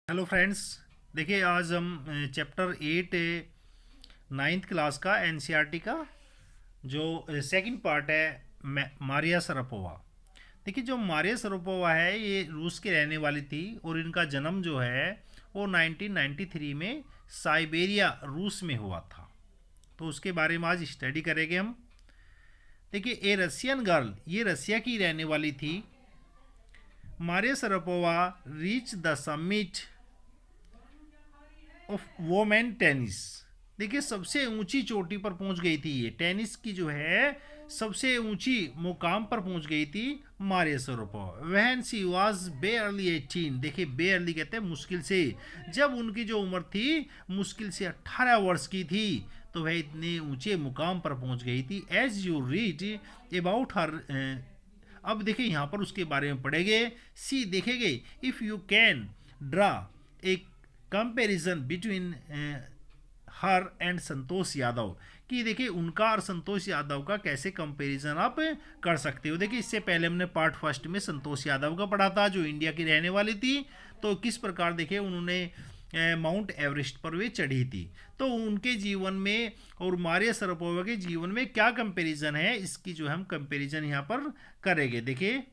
Hello friends. देखिए आज हम चैप्टर 8 नाइन्थ क्लास का एनसीईआरटी का जो सेकंड पार्ट है मारिया शरापोवा। देखिए जो मारिया शरापोवा है ये रूस की रहने वाली थी और इनका जन्म जो है वो 1993 में साइबेरिया रूस में हुआ था। तो उसके बारे में आज स्टडी करेंगे हम। देखिए ए रशियन गर्ल, ये रसिया की रहने वाली थी। Maria Sharapova reach the summit of women tennis. देखिए सबसे ऊंची चोटी पर पहुंच गई थी ये, टेनिस की जो है सबसे ऊंची मुकाम पर पहुंच गई थी Maria Sharapova. When she was बेयरली 18, देखिए बेयरली कहते हैं मुश्किल से, जब उनकी जो उम्र थी मुश्किल से 18 वर्ष की थी तो वह इतने ऊंचे मुकाम पर पहुंच गई थी। As you read about her, अब देखिए यहाँ पर उसके बारे में पढ़ेंगे। सी देखेंगे if you can draw a comparison between her and Santosh Yadav, कि देखिए उनका और संतोष यादव का कैसे कंपैरिजन आप कर सकते हो। देखिए इससे पहले हमने पार्ट फर्स्ट में संतोष यादव का पढ़ा था जो इंडिया की रहने वाली थी। तो किस प्रकार देखिए उन्होंने माउंट एवरेस्ट पर वे चढ़ी थी। तो उनके जीवन में और मारिया शरापोवा के जीवन में क्या कंपैरिजन है, इसकी जो हम कंपैरिजन यहाँ पर करेंगे। देखिए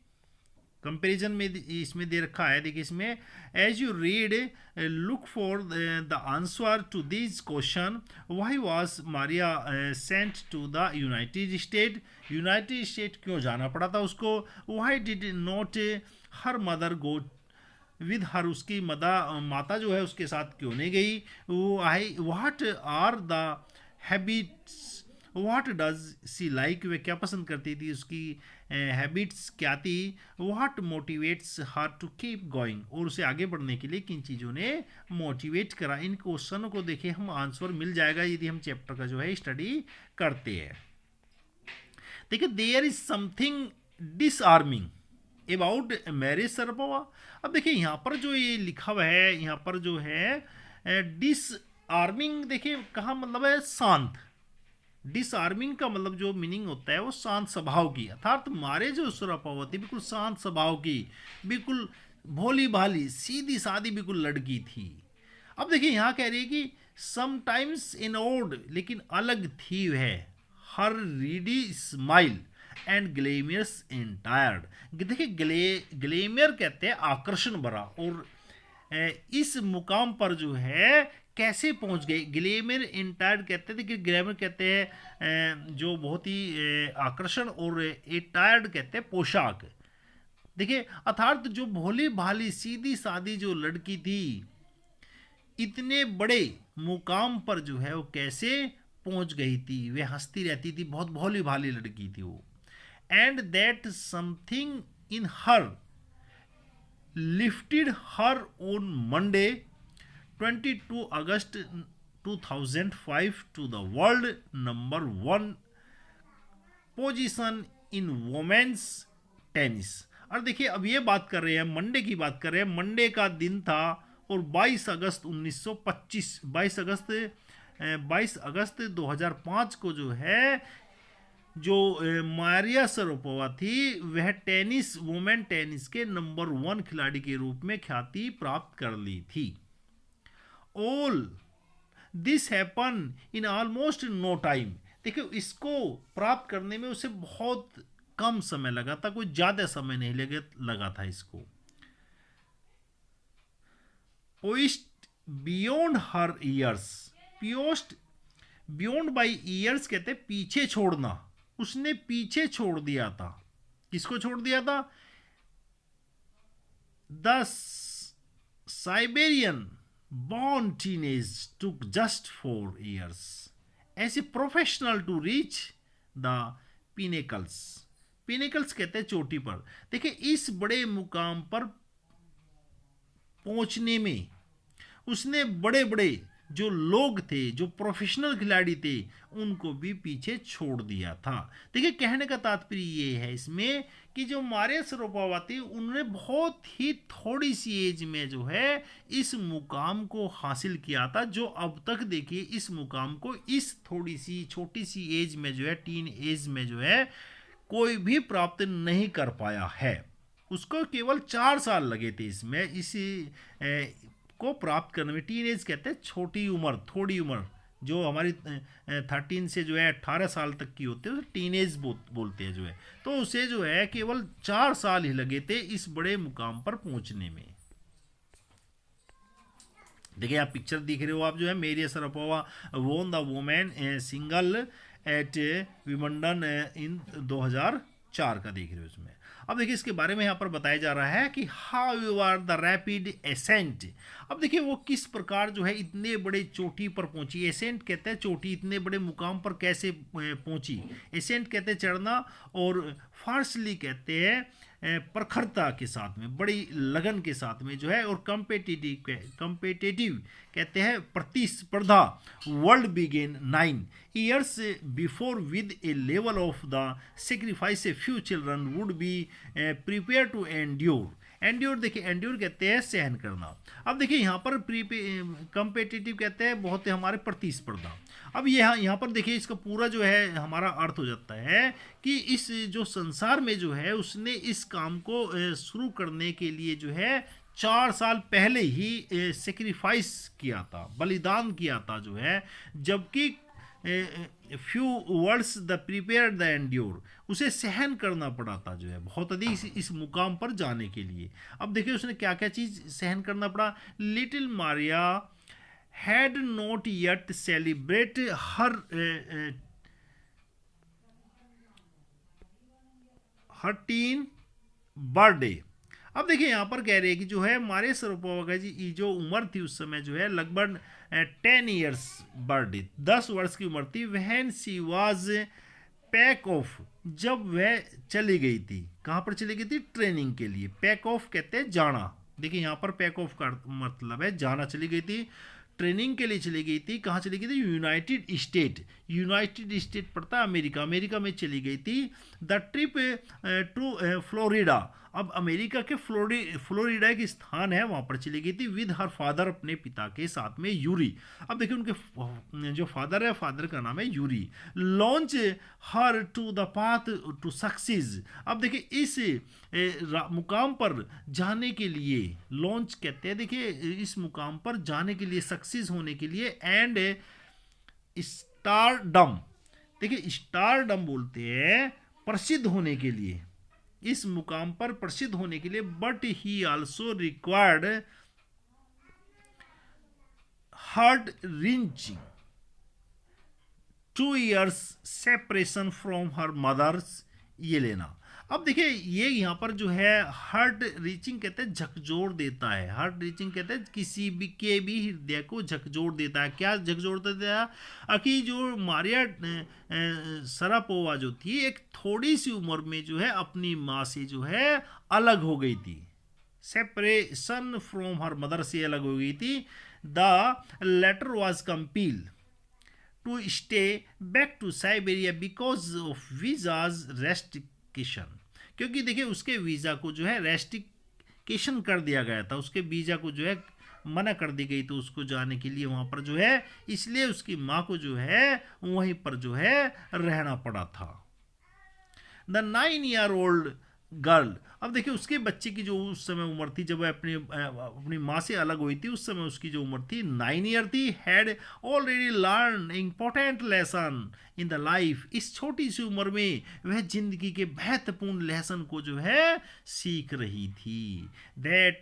कंपैरिजन में इसमें दे रखा है। देखिए इसमें as you read look for the answer to this question. Why was Maria sent to the United State, United State क्यों जाना पड़ा था उसको। Why did not her mother go with her, उसकी माता जो है उसके साथ क्यों नहीं गई। वो आई what are the habits, what does she like, वे क्या पसंद करती थी, उसकी हैबिट्स क्या थी। What motivates her to keep going, और उसे आगे बढ़ने के लिए किन चीज़ों ने मोटिवेट करा। इन क्वेश्चन को देखिए हम आंसर मिल जाएगा यदि हम चैप्टर का जो है स्टडी करते हैं। देखिए there is something disarming about Maria Sharapova. अब देखिए यहाँ पर जो ये लिखा हुआ है, यहाँ पर जो है डिसआर्मिंग, देखिए कहाँ मतलब है शांत। डिसआर्मिंग का मतलब जो मीनिंग होता है वो शांत स्वभाव की, अर्थात मारे जो शरापोवा थी बिल्कुल शांत स्वभाव की, बिल्कुल भोली भाली सीधी सादी बिल्कुल लड़की थी। अब देखिए यहाँ कह रही है कि समटाइम्स इन ओड, लेकिन अलग थी वह। हर रीडी स्माइल एंड ग्लेमियर्स इंटायर्ड, देखिए ग्लेमियर कहते हैं आकर्षण भरा, और इस मुकाम पर जो है कैसे पहुंच गए। ग्लेमियर इंटायर्ड कहते थे कि ग्लेमियर कहते हैं जो बहुत ही आकर्षण, और इंटायर्ड कहते हैं पोशाक। देखिए अर्थात जो भोली भाली सीधी सादी जो लड़की थी इतने बड़े मुकाम पर जो है वो कैसे पहुंच गई थी। वे हंसती रहती थी, बहुत भोली भाली लड़की थी वो। And that something in her lifted her on Monday 22 August 2005 to the world number 1 position in women's tennis. और देखिए अब ये बात कर रहे हैं, मंडे की बात कर रहे हैं, मंडे का दिन था और 22 अगस्त 1925, 22 अगस्त 2005 को जो है जो मारिया शरापोवा थी वह टेनिस, वुमेन टेनिस के नंबर 1 खिलाड़ी के रूप में ख्याति प्राप्त कर ली थी। All this happen in almost no time, देखिए इसको प्राप्त करने में उसे बहुत कम समय लगा था, कोई ज्यादा समय नहीं लगा था इसको। Post beyond her years, post beyond by years कहते पीछे छोड़ना, उसने पीछे छोड़ दिया था। किसको छोड़ दिया था। The Siberian born teenage took just 4 years as a professional to reach the pinnacles, pinnacles कहते हैं चोटी पर। देखिए इस बड़े मुकाम पर पहुंचने में उसने बड़े बड़े जो लोग थे, जो प्रोफेशनल खिलाड़ी थे, उनको भी पीछे छोड़ दिया था। देखिए कहने का तात्पर्य ये है इसमें कि जो मारिया शरापोवा थी उन्होंने बहुत ही थोड़ी सी एज में जो है इस मुकाम को हासिल किया था, जो अब तक देखिए इस मुकाम को इस थोड़ी सी छोटी सी एज में जो है, टीन एज में जो है कोई भी प्राप्त नहीं कर पाया है। उसको केवल 4 साल लगे थे इसमें, इसी को प्राप्त करने में, टीनेज कहते हैं छोटी उम्र, थोड़ी उम्र, जो हमारी 13 से जो है 18 साल तक की होती है उसे टीनेज बोलते हैं जो है। तो उसे जो है केवल 4 साल ही लगे थे इस बड़े मुकाम पर पहुंचने में। देखिए आप पिक्चर दिख रहे हो आप जो है, Maria Sharapova won the women single at Wimbledon in 2004 का देख रहे हो उसमें। अब देखिए इसके बारे में यहाँ पर बताया जा रहा है कि how you are the rapid ascent. अब देखिए वो किस प्रकार जो है इतने बड़े चोटी पर पहुंची, एसेंट कहते हैं चोटी, इतने बड़े मुकाम पर कैसे पहुंची। एसेंट कहते हैं चढ़ना, और फार्सली कहते हैं प्रखरता के साथ में, बड़ी लगन के साथ में जो है, और कंपेटिटिव कहते हैं प्रतिस्पर्धा। World began 9 years before with a level of the sacrifice a few children would be prepared to endure। Endure देखिए, एंड्योर कहते हैं सहन करना। अब देखिए यहाँ पर कंपेटिटिव कहते हैं बहुत हमारे प्रतिस्पर्धा। अब यहाँ पर देखिए इसका पूरा जो है हमारा अर्थ हो जाता है कि इस जो संसार में जो है उसने इस काम को शुरू करने के लिए जो है 4 साल पहले ही सेक्रीफाइस किया था, बलिदान किया था जो है, जबकि few words the prepare the endure, उसे सहन करना पड़ा था जो है बहुत अधिक इस मुकाम पर जाने के लिए। अब देखिए उसने क्या क्या चीज़ सहन करना पड़ा। Little Maria had not yet celebrate her 13 birthday. अब देखिए यहाँ पर कह रहे हैं कि जो है मारिया शरापोवा जी जो उम्र थी उस समय जो है लगभग 10 years बर्थडे, 10 वर्ष की उम्र थी। वहन सी वाज पैक ऑफ, जब वह चली गई थी, कहाँ पर चली गई थी, ट्रेनिंग के लिए। पैक ऑफ कहते हैं जाना। देखिए यहाँ पर पैक ऑफ का मतलब है जाना, चली गई थी, ट्रेनिंग के लिए चली गई थी। कहाँ चली गई थी, यूनाइटेड स्टेट, यूनाइटेड स्टेट पड़ता है अमेरिका, अमेरिका में चली गई थी। द ट्रिप टू फ्लोरिडा, अब अमेरिका के फ्लोरिडा एक स्थान है वहाँ पर चली गई थी। विद हर फादर, अपने पिता के साथ में, यूरी। अब देखिए उनके जो फादर है, फादर का नाम है Yuri. Launch her to the path to success. अब देखिए इस मुकाम पर जाने के लिए, लॉन्च कहते हैं देखिए इस मुकाम पर जाने के लिए, सक्सेस होने के लिए, एंड स्टारडम। देखिए स्टारडम बोलते हैं प्रसिद्ध होने के लिए, इस मुकाम पर प्रसिद्ध होने के लिए। But he also required heart wrenching 2 years separation from her mothers, ये लेना। अब देखिए ये यहाँ पर जो है हार्ट रीचिंग कहते हैं झकझोर देता है। हार्ट रीचिंग कहते हैं किसी भी के भी हृदय को झकझोर देता है। क्या झकझोर देता है कि जो मारिया शरापोवा जो थी एक थोड़ी सी उम्र में जो है अपनी माँ से जो है अलग हो गई थी, सेपरेशन फ्रॉम हर मदर से अलग हो गई थी। The latter was compel to stay back to Siberia because of visas restriction, क्योंकि देखिए उसके वीज़ा को जो है रेस्ट्रिक्शन कर दिया गया था, उसके वीज़ा को जो है मना कर दी गई, तो उसको जाने के लिए वहाँ पर जो है, इसलिए उसकी माँ को जो है वहीं पर जो है रहना पड़ा था। द 9-year-old गर्ल, अब देखिए उसके बच्चे की जो उस समय उम्र थी जब वह अपनी माँ से अलग हुई थी, उस समय उसकी जो उम्र थी 9 ईयर थी। Had already learn important lesson in the life, इस छोटी सी उम्र में वह जिंदगी के महत्वपूर्ण लेसन को जो है सीख रही थी। That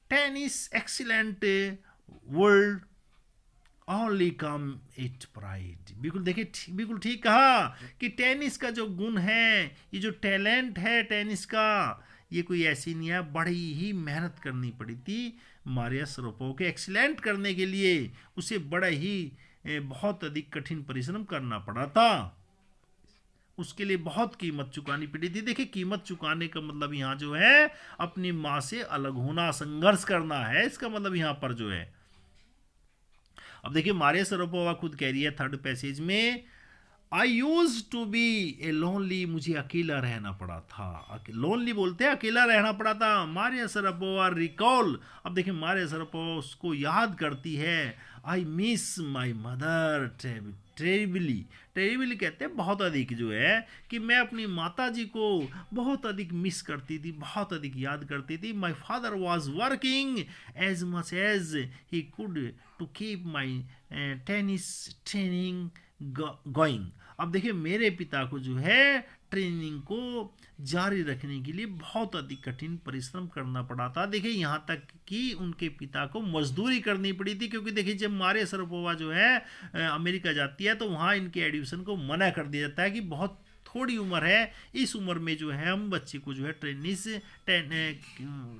tennis excellent world only come it pride. बिल्कुल देखिए बिल्कुल ठीक कहा कि टेनिस का जो गुण है, ये जो टैलेंट है टेनिस का, ये कोई ऐसी नहीं है, बड़ी ही मेहनत करनी पड़ी थी मारिया शरापोवा के एक्सीलेंट करने के लिए। उसे बड़ा ही बहुत अधिक कठिन परिश्रम करना पड़ा था, उसके लिए बहुत कीमत चुकानी पड़ी थी। देखिए कीमत चुकाने का मतलब यहाँ जो है अपनी माँ से अलग होना, संघर्ष करना है, इसका मतलब यहाँ पर जो है। अब देखिए मारिया शरापोवा खुद कह रही है 3rd पैसेज में, I used to be a lonely, मुझे अकेला रहना पड़ा था। लोनली बोलते हैं अकेला रहना पड़ा था। मारिया शरापोवा रिकॉल, अब देखिए मारिया शरापोवा उसको याद करती है, I miss my mother terribly. Terribly कहते हैं बहुत अधिक जो है, कि मैं अपनी माता जी को बहुत अधिक मिस करती थी, बहुत अधिक याद करती थी। My father was working as much as he could to keep my tennis training going. अब देखिए मेरे पिता को जो है ट्रेनिंग को जारी रखने के लिए बहुत अधिक कठिन परिश्रम करना पड़ा था। देखिए यहाँ तक कि उनके पिता को मजदूरी करनी पड़ी थी, क्योंकि देखिए जब मारिया शरापोवा जो है अमेरिका जाती है तो वहाँ इनके एडमिशन को मना कर दिया जाता है कि बहुत थोड़ी उम्र है, इस उम्र में जो है हम बच्चे को जो है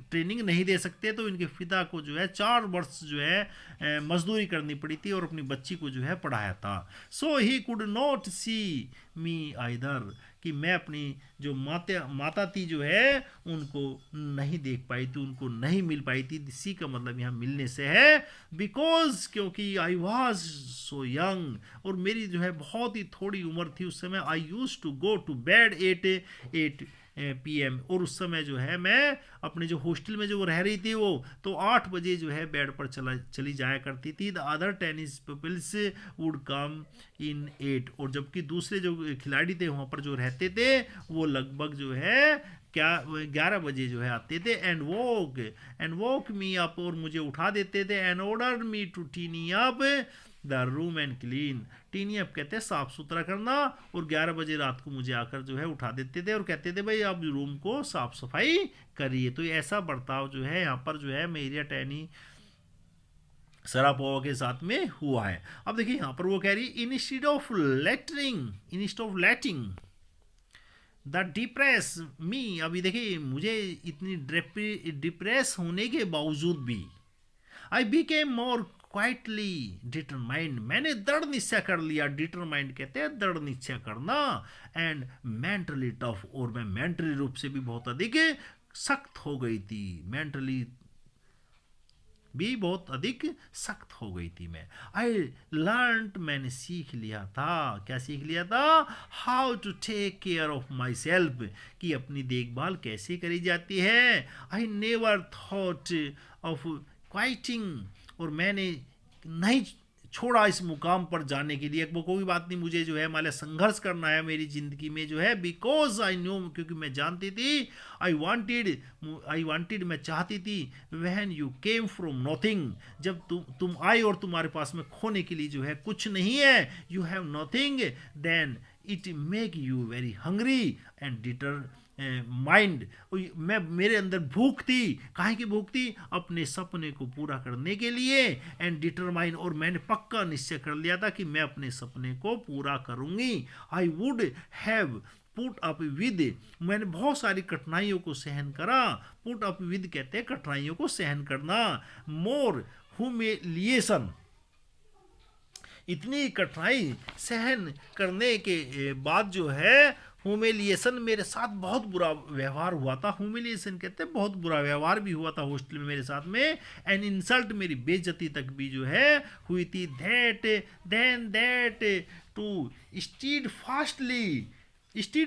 ट्रेनिंग नहीं दे सकते। तो इनके पिता को जो है 4 वर्ष जो है मजदूरी करनी पड़ी थी और अपनी बच्ची को जो है पढ़ाया था। So he could not see me either, कि मैं अपनी जो माता थी जो है उनको नहीं देख पाई थी, उनको नहीं मिल पाई थी। सी का मतलब यहाँ मिलने से है, बिकॉज क्योंकि आई वॉज सो यंग, और मेरी जो है बहुत ही थोड़ी उम्र थी उस समय। I used to go to bed 8 PM, और उस समय जो है मैं अपने जो हॉस्टल में जो रह रही थी वो तो 8 बजे जो है बेड पर चली जाया करती थी। The other tennis peoples would come in 8, और जबकि दूसरे जो खिलाड़ी थे वहाँ पर जो रहते थे वो लगभग जो है क्या 11 बजे जो है आते थे। एंड वोक मी अप, और मुझे उठा देते थे। And order me to tidy up the room and clean. Tidy up कहते हैं साफ सुथरा करना, और 11 बजे रात को मुझे आकर जो है उठा देते थे और कहते थे भाई आप रूम को साफ सफाई करिए। तो ऐसा बर्ताव जो है यहाँ पर जो है मेरिया टेनी शरापोवा के साथ में हुआ है। अब देखिए यहाँ पर वो कह रही instead of letting the depress me. अभी देखिए मुझे इतनी डिप्रेस होने के बावजूद भी I became more quietly determined, मैंने दृढ़ निश्चय कर लिया। डिटरमाइंड कहते हैं दृढ़ निश्चय करना। एंड मेंटली टफ, और मैं मेंटली रूप से भी बहुत अधिक सख्त हो गई थी, मेंटली भी बहुत अधिक सख्त हो गई थी मैं। आई लर्न, मैंने सीख लिया था। क्या सीख लिया था? How to take care of myself, कि अपनी देखभाल कैसे करी जाती है। I never thought of quitting, और मैंने नहीं छोड़ा इस मुकाम पर जाने के लिए। वो कोई बात नहीं, मुझे जो है मान संघर्ष करना है मेरी ज़िंदगी में जो है। बिकॉज आई नो, क्योंकि मैं जानती थी। आई वांटेड, मैं चाहती थी। When you came from nothing, जब तुम आए और तुम्हारे पास में खोने के लिए जो है कुछ नहीं है। You have nothing, then it make you very hungry and determined. मैं मेरे अंदर भूख थी, काहे की भूख थी? अपने सपने को पूरा करने के लिए। एंड डिटरमाइन, और मैंने पक्का निश्चय कर लिया था कि मैं अपने सपने को पूरा करूंगी। I would have put up with, मैंने बहुत सारी कठिनाइयों को सहन करा। पुट अप विद कहते हैं कठिनाइयों को सहन करना। मोर ह्यूमिलिएशन, इतनी कठिनाई सहन करने के बाद जो है ह्यूमिलिएशन, मेरे साथ बहुत बुरा व्यवहार हुआ था। ह्यूमिलिएशन कहते हैं बहुत बुरा व्यवहार भी हुआ था हॉस्टल में मेरे साथ में। एंड इंसल्ट, मेरी बेइज्जती तक भी जो है हुई थी। दैट टू स्टीड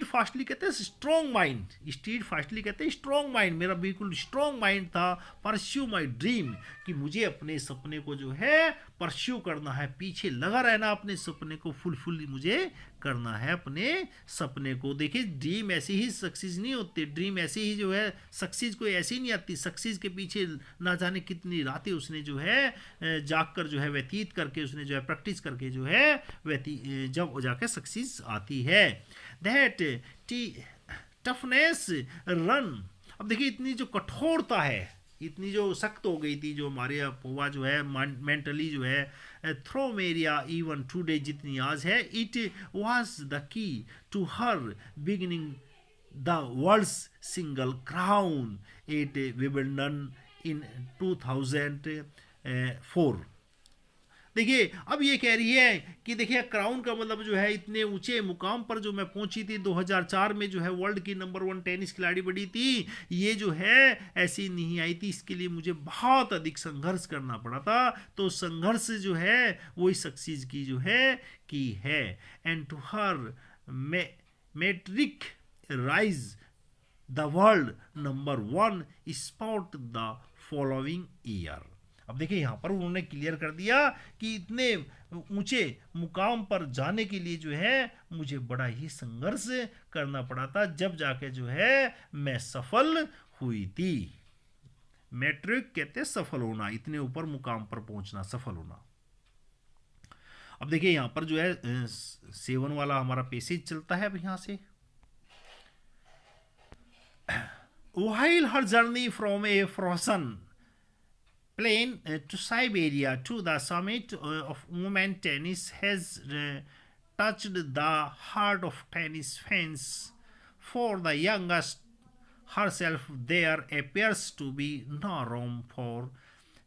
फास्टली कहते हैं स्ट्रॉन्ग माइंड। स्टीड फास्टली कहते हैं स्ट्रॉन्ग माइंड, मेरा बिल्कुल स्ट्रॉन्ग माइंड था। परस्यू माई ड्रीम, कि मुझे अपने सपने को जो है परस्यू करना है, पीछे लगा रहना अपने सपने को, फुलफिल मुझे करना है अपने सपने को। देखिए ड्रीम ऐसे ही सक्सेस नहीं होते, ड्रीम ऐसे ही जो है सक्सेस कोई ऐसी नहीं आती। सक्सेस के पीछे ना जाने कितनी रातें उसने जो है जाग कर जो है व्यतीत करके, उसने जो है प्रैक्टिस करके जो है जब जाकर सक्सेस आती है। दैट टफनेस रन, अब देखिए इतनी जो कठोरता है, इतनी जो सख्त हो गई थी जो हमारे पोवा जो है मेंटली जो है थ्रो मेरिया इवन टुडे जितनी आज है। It was the key to her beginning the world's single crown at Wimbledon in 2004। देखिए अब ये कह रही है कि देखिए क्राउन का मतलब जो है इतने ऊंचे मुकाम पर जो मैं पहुंची थी 2004 में, जो है वर्ल्ड की नंबर 1 टेनिस खिलाड़ी बनी थी, ये जो है ऐसी नहीं आई थी। इसके लिए मुझे बहुत अधिक संघर्ष करना पड़ा था। तो संघर्ष जो है वही सक्सेस की जो है की है। And to her meteoric rise the world number 1 spot the following year. अब देखिए यहाँ पर उन्होंने क्लियर कर दिया कि इतने ऊंचे मुकाम पर जाने के लिए जो है मुझे बड़ा ही संघर्ष करना पड़ा था, जब जाके जो है मैं सफल हुई थी। मैट्रिक कहते हैं सफल होना, इतने ऊपर मुकाम पर पहुंचना, सफल होना। अब देखिए यहाँ पर जो है 7 वाला हमारा पैसेज चलता है अब यहाँ से। While her journey from a frozen plain to Siberia to the summit of women tennis has touched the heart of tennis fans, for the youngest herself there appears to be no room for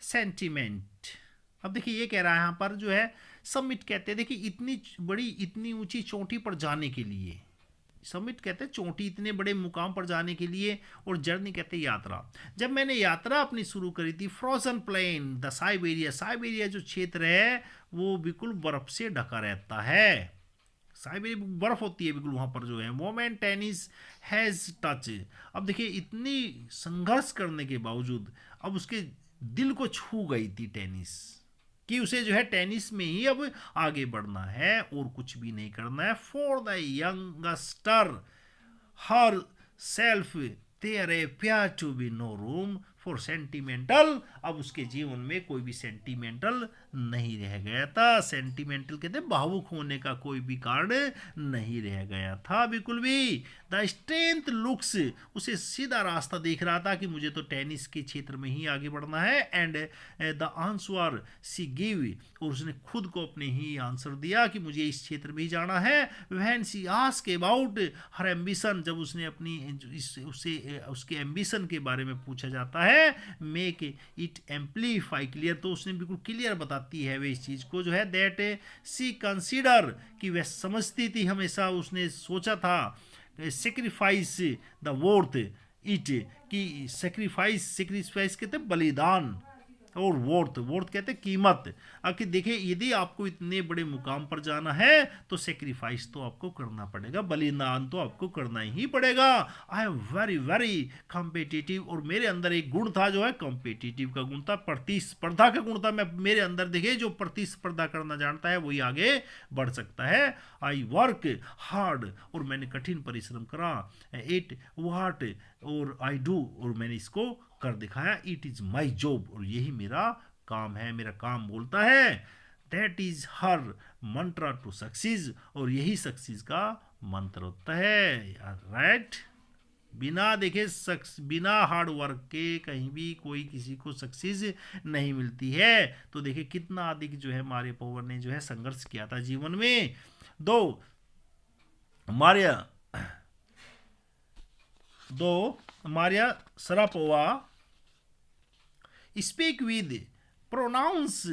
sentiment। अब देखिए ये कह रहा है यहाँ पर जो है समिट कहते हैं, देखिए इतनी बड़ी इतनी ऊंची चोटी पर जाने के लिए, समिट कहते हैं चोटी, इतने बड़े मुकाम पर जाने के लिए, और जर्नी कहते हैं यात्रा। जब मैंने यात्रा अपनी शुरू करी थी, frozen plain the Siberia, Siberia जो क्षेत्र है वो बिल्कुल बर्फ से ढका रहता है, साइबेरिया बर्फ होती है बिल्कुल वहां पर जो है। वोमेन टेनिस हैज टच, अब देखिए इतनी संघर्ष करने के बावजूद अब उसके दिल को छू गई थी टेनिस, कि उसे जो है टेनिस में ही अब आगे बढ़ना है और कुछ भी नहीं करना है। For the youngster herself there appear to be no room for sentimental, अब उसके जीवन में कोई भी सेंटिमेंटल नहीं रह गया था। सेंटिमेंटल कहते हैं भावुक होने का कोई भी कारण नहीं रह गया था बिल्कुल भी। द स्ट्रेंथ लुक्स, उसे सीधा रास्ता देख रहा था कि मुझे तो टेनिस के क्षेत्र में ही आगे बढ़ना है। And the answer she give, और उसने खुद को अपने ही आंसर दिया कि मुझे इस क्षेत्र में ही जाना है। When she ask about her ambition, जब उसने अपनी उससे उसके एम्बिशन के बारे में पूछा जाता है, मेक इट एम्पलीफाई क्लियर, तो उसने बिल्कुल क्लियर बताती है वे इस चीज को जो है, दैट सी कंसीडर, कि वह समझती थी हमेशा, उसने सोचा था सेक्रीफाइस द वर्थ इट, कि सेक्रीफाइस कहते हैं बलिदान, और वर्थ कहते हैं कीमत। आखिर देखिए यदि आपको इतने बड़े मुकाम पर जाना है तो सेक्रीफाइस तो आपको करना पड़ेगा, बलिदान तो आपको करना ही पड़ेगा। I am very very competitive, और मेरे अंदर एक गुण था जो है कॉम्पिटिटिव का गुण था, प्रतिस्पर्धा का गुण था। मैं मेरे अंदर देखिए जो प्रतिस्पर्धा करना जानता है वही आगे बढ़ सकता है। आई वर्क हार्ड, और मैंने कठिन परिश्रम करा। इट वाट, और आई डू, और मैंने इसको कर दिखाया। इट इज माई जॉब, और यही मेरा काम है, मेरा काम बोलता है। दैट इज हर मंत्र टू सक्सीज, और यही सक्सीज का मंत्र होता है, राइट। बिना देखे बिना हार्ड वर्क के कहीं भी कोई किसी को सक्सीज नहीं मिलती है। तो देखिए कितना अधिक जो है मारिया पोवर ने जो है संघर्ष किया था जीवन में। Though Maria Sharapova speak with pronounce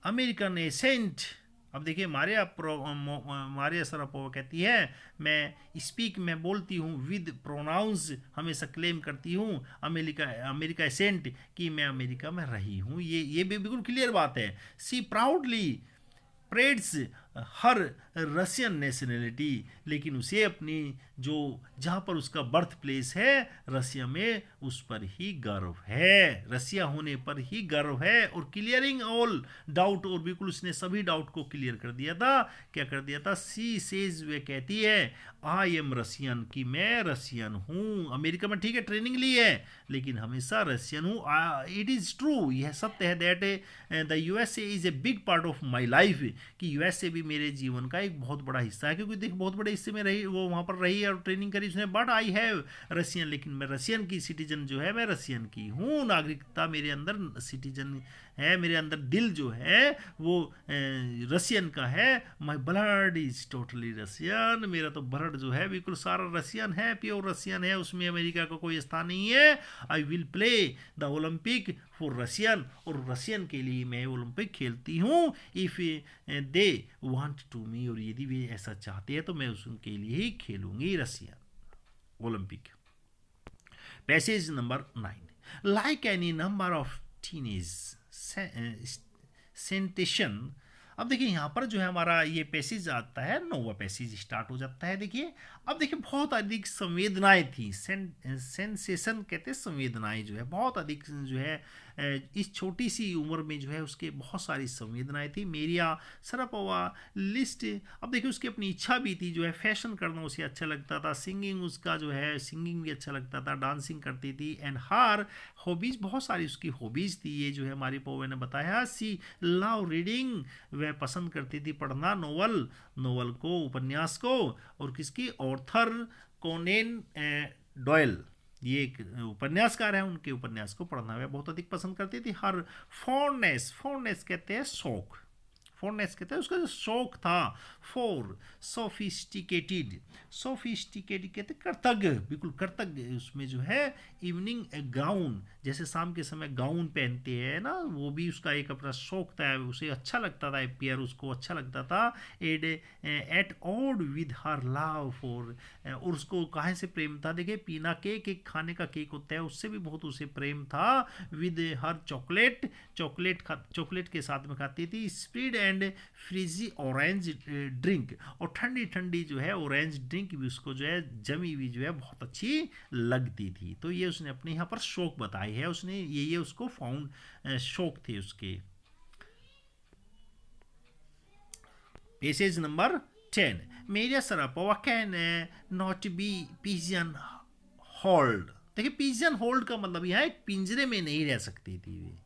American accent. अब देखिए मारिया सरापोवा कहती है मैं बोलती हूँ विद प्रोनाउंस, हमेशा क्लेम करती हूँ अमेरिका एसेंट, कि मैं अमेरिका में रही हूँ, ये भी बिल्कुल क्लियर बात है। सी प्राउडली प्रेड्स हर रशियन नेशनलिटी, लेकिन उसे अपनी जो जहाँ पर उसका बर्थ प्लेस है रसिया में, उस पर ही गर्व है, रसिया होने पर ही गर्व है। और क्लियरिंग ऑल डाउट, और बिल्कुल उसने सभी डाउट को क्लियर कर दिया था। क्या कर दिया था? सी सेज, वे कहती है आई एम रसियन, कि मैं रसियन हूँ। अमेरिका में ठीक है ट्रेनिंग ली है, लेकिन हमेशा रसियन हूँ। इट इज़ ट्रू, यह सत्य है, that the USA is a big part of my life, कि यूएसए भी मेरे जीवन का एक बहुत बड़ा हिस्सा है, क्योंकि देख बहुत बड़े हिस्से में रही, वो वहाँ पर रही और ट्रेनिंग करी उसने। बट आई हैव रसियन, लेकिन मैं रसियन की सिटीजन जो है, मैं रसियन की हूँ, नागरिकता मेरे अंदर सिटीजन है, मेरे अंदर दिल जो है वो रसियन का है। My blood is totally Russian, मेरा तो ब्लड जो है बिल्कुल सारा रसियन है, प्योर रसियन है, उसमें अमेरिका का कोई स्थान नहीं है। I will play the Olympic for Russian, और रसियन के लिए मैं ओलंपिक खेलती हूँ। If they want to me, और यदि वे ऐसा चाहते हैं तो मैं उनके लिए ही खेलूंगी Russian Olympic. Passage number 9, like any number of teenage sensation, अब देखिए यहाँ पर जो है हमारा ये पैसेज आता है, नौवा पैसेज स्टार्ट हो जाता है। देखिए अब देखिए बहुत अधिक संवेदनाएं थी, सेंसेशन कहते हैं, संवेदनाएं जो है बहुत अधिक जो है इस छोटी सी उम्र में जो है उसके बहुत सारी संवेदनाएं थी। मेरिया शरापोवा लिस्ट, अब देखिए उसकी अपनी इच्छा भी थी, जो है फैशन करना उसे अच्छा लगता था, सिंगिंग उसका जो है सिंगिंग भी अच्छा लगता था, डांसिंग करती थी। एंड हार हॉबीज, बहुत सारी उसकी हॉबीज थी, ये जो है हमारी पोवे ने बताया। सी लव रीडिंग, वह पसंद करती थी पढ़ना, नोवेल को, उपन्यास को, और किसकी, ऑर्थर कोनेन डॉयल, ये एक उपन्यासकार है, उनके उपन्यास को पढ़ना वह बहुत अधिक पसंद करती थी। हर फॉन्डनेस कहते हैं शौक, फॉन्डनेस कहते हैं उसका जो शौक था। फॉर सोफिस्टिकेटेड कहते कृतज्ञ, बिल्कुल कृतज्ञ, उसमें जो है इवनिंग गाउन, जैसे शाम के समय गाउन पहनते हैं ना, वो भी उसका एक अपना शौक था, उसे अच्छा लगता था, अपियर उसको अच्छा लगता था। At odd with her love for, और उसको काहे से प्रेम था, देखिए पीना केक, एक खाने का केक होता है, उससे भी बहुत उसे प्रेम था। विद हर चॉकलेट के साथ में खाती थी। Spread and frizzy orange drink, और ठंडी ठंडी जो है ऑरेंज ड्रिंक भी उसको जो है जमी हुई जो है बहुत अच्छी लगती थी। तो ये उसने अपने यहाँ पर शौक बताई है, उसने ये उसको फाउंड शौक थे उसके। पेसेज नंबर 10, मेरिया Sharapova can not be pigeon hold. देखिए पिजन होल्ड का मतलब यह है पिंजरे में नहीं रह सकती थी वे,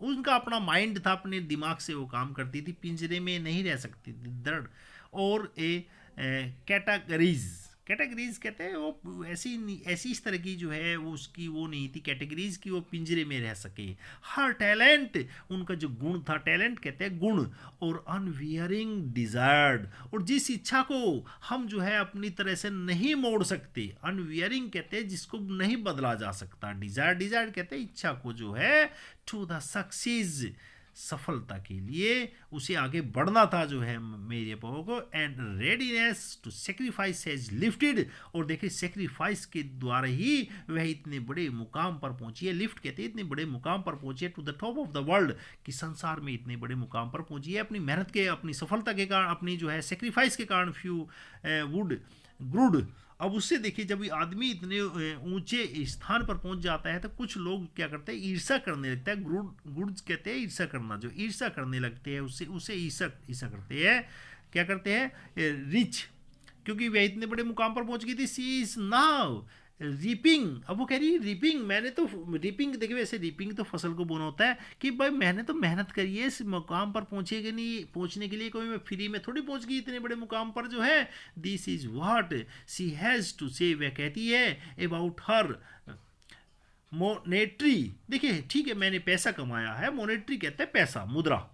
उनका अपना माइंड था, अपने दिमाग से वो काम करती थी, पिंजरे में नहीं रह सकती थी, दृढ़। और कैटेगरीज कहते हैं वो ऐसी इस तरह की जो है वो उसकी वो नहीं थी कैटेगरीज की वो पिंजरे में रह सके। हर टैलेंट, उनका जो गुण था, टैलेंट कहते हैं गुण, और अनवियरिंग डिजायर्ड, और जिस इच्छा को हम जो है अपनी तरह से नहीं मोड़ सकते, अनवियरिंग कहते हैं जिसको नहीं बदला जा सकता, डिजायर कहते हैं इच्छा को जो है, टू द सक्सेस, सफलता के लिए उसे आगे बढ़ना था जो है मेरे पापा को। And readiness to sacrifice has lifted, और देखिए सेक्रीफाइस के द्वारा ही वह इतने बड़े मुकाम पर पहुंची है, लिफ्ट कहते हैं इतने बड़े मुकाम पर पहुंची है, to the top of the world, कि संसार में इतने बड़े मुकाम पर पहुंची है अपनी मेहनत के, अपनी सफलता के कारण, अपनी जो है सेक्रीफाइस के कारण। फ्यू वुड ग्रुड, अब उससे देखिए जब आदमी इतने ऊंचे स्थान पर पहुंच जाता है तो कुछ लोग क्या करते हैं, ईर्षा करने लगता है। गुड्स कहते हैं ईर्षा करना, जो ईर्षा करने लगते हैं उसे ईर्षा करते हैं, क्या करते हैं, रिच, क्योंकि वह इतने बड़े मुकाम पर पहुंच गई थी। सी इज नाउ रीपिंग, अब वो कह रही है रीपिंग, मैंने तो रीपिंग, देखिए वैसे रीपिंग तो फसल को बोना होता है, कि भाई मैंने तो मेहनत करी है इस मुकाम पर पहुंचेगी नहीं, पहुंचने के लिए कोई मैं फ्री में थोड़ी पहुंच गई इतने बड़े मुकाम पर जो है। This is what she has to say, वह कहती है अबाउट हर मोनेटरी, देखिए ठीक है मैंने पैसा कमाया है, मोनेटरी कहते हैं पैसा, मुद्रा,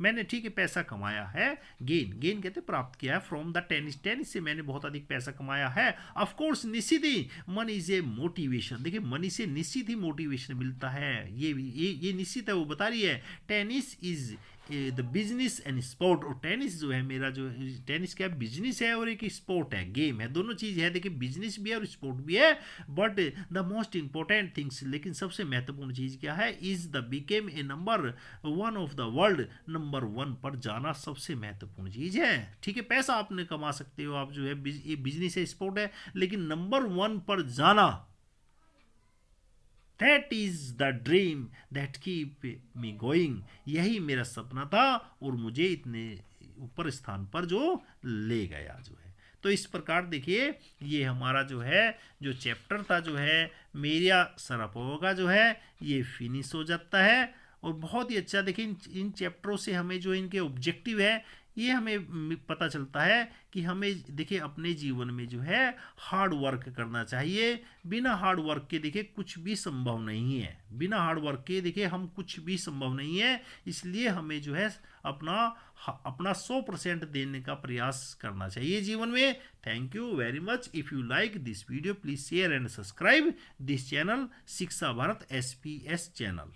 मैंने ठीक है पैसा कमाया है। गेन कहते प्राप्त किया है, फ्रॉम द टेनिस से मैंने बहुत अधिक पैसा कमाया है। ऑफ कोर्स निश्चित ही, मनी इज ए मोटिवेशन, देखिए मनी से निश्चित ही मोटिवेशन मिलता है, ये निश्चित है, वो बता रही है। Tennis is the business and sport, और टेनिस जो है मेरा जो टेनिस क्या बिजनेस है और एक स्पोर्ट है, गेम है, दोनों चीज़ है, देखिए बिजनेस भी है और स्पोर्ट भी है। But the most important things, लेकिन सबसे महत्वपूर्ण चीज़ क्या है, is the became a number 1 of the world, number 1 पर जाना सबसे महत्वपूर्ण चीज़ है। ठीक है पैसा आपने कमा सकते हो, आप जो है बिजनेस है, स्पोर्ट है, लेकिन नंबर 1 पर जाना, that is the dream that keep me going, यही मेरा सपना था और मुझे इतने ऊपर स्थान पर जो ले गया जो है। तो इस प्रकार देखिए ये हमारा जो है जो चैप्टर था जो है मेरिया शरापोवा जो है ये फिनिश हो जाता है। और बहुत ही अच्छा देखिए इन चैप्टरों से हमें जो इनके ऑब्जेक्टिव है ये हमें पता चलता है कि हमें देखिए अपने जीवन में जो है हार्ड वर्क करना चाहिए। बिना हार्ड वर्क के देखिए कुछ भी संभव नहीं है, बिना हार्ड वर्क के देखिए हम कुछ भी संभव नहीं है। इसलिए हमें जो है अपना 100% देने का प्रयास करना चाहिए जीवन में। Thank you very much. If you like this video please share and subscribe this channel शिक्षा भारत SPS चैनल।